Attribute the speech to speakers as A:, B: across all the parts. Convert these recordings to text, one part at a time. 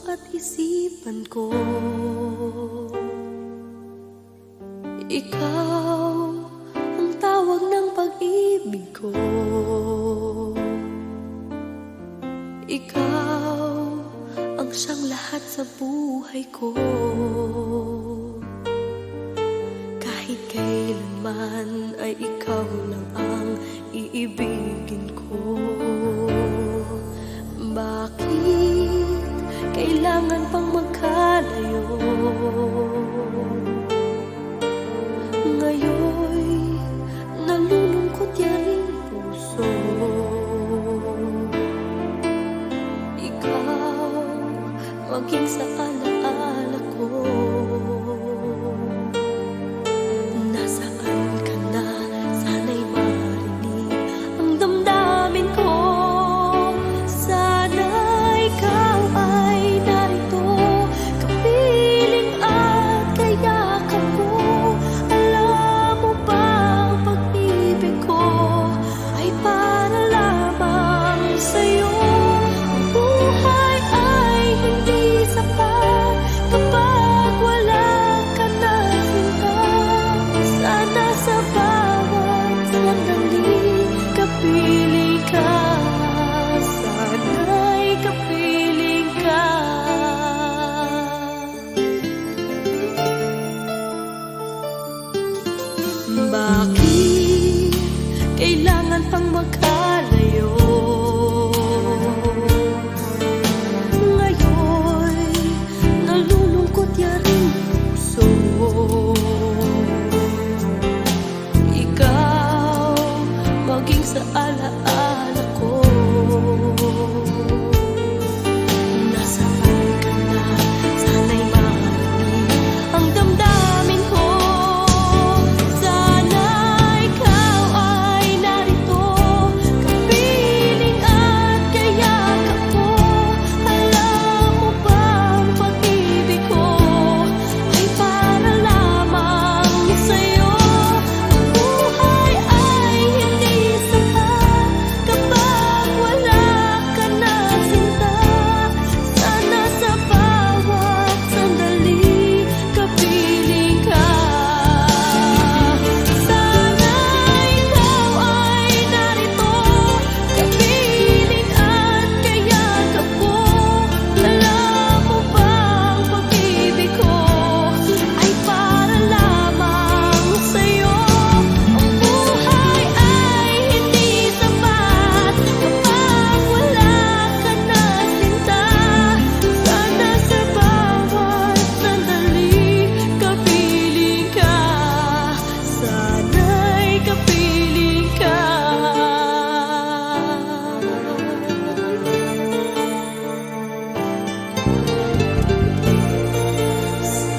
A: at isipan ko. Ikaw ang tawag ng pag-ibig ko. Ikaw ang siyang lahat sa buhay ko. Kahit kailanman ay ikaw lang ang iibigin ko. Bakit kailangan pang magkalayo? Ngayon'y nalulungkot yaring puso. Ikaw maging sa alaala ko. Nasaan ka na? Sana'y marinig ang damdamin ko. Sana ikaw ay narito, kapiling at kayakap ko. Alam mo ba ang pag-ibig ko ay para lamang sa'yo. Ang buhay ay hindi sapat kapag wala ka na sinta. Sana sa bawat sandali kapiling ka. Sana'y kapiling ka. Bakit kailangan pang magkalayo? Ngayon'y nalulungkot yaring puso. Ikaw maging sa alaala ko. Nasaan ka na? Sana'y marinig ang damdamin ko. Sana ikaw ay narito, kapiling at kayakap ko. Alam mo ba ang pag-ibig ko ay para lamang sa'yo. Ang buhay ay hindi sapat kapag wala ka na sinta. Sana sa bawat sandali kapiling ka. Sana ikaw ay narito, kapiling at kayakap ko. Alam mo ba ang pag-ibig ko ay para lamang sa'yo. Ang buhay ay hindi sapat kapag wala ka na sinta. Sana sa bawat sandali kapiling ka. Sana'y kapiling ka.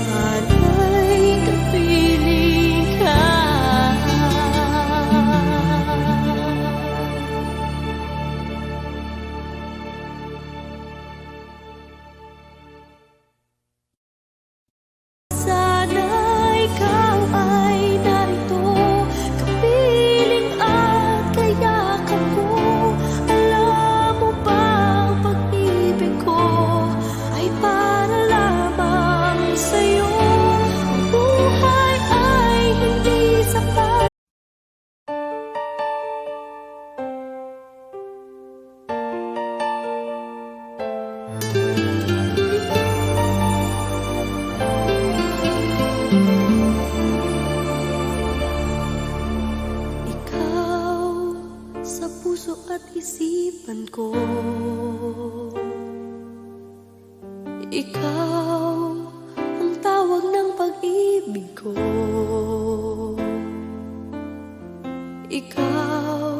A: Sana'y kapiling ka. Sana ikaw ay narito, kapiling at kayakap ko. Alam mo ba ang pag-ibig ko ay para lamang sa'yo. Ang buhay ay hindi sapat. Ikaw sa puso at isipan ko. Ikaw ang tawag ng pag-ibig ko. Ikaw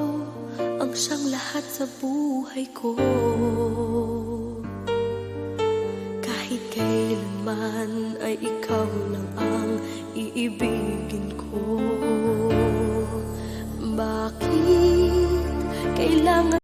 A: ang siyang lahat sa buhay ko. Kahit kailanman ay ikaw lang ang iibigin ko. Bakit kailangan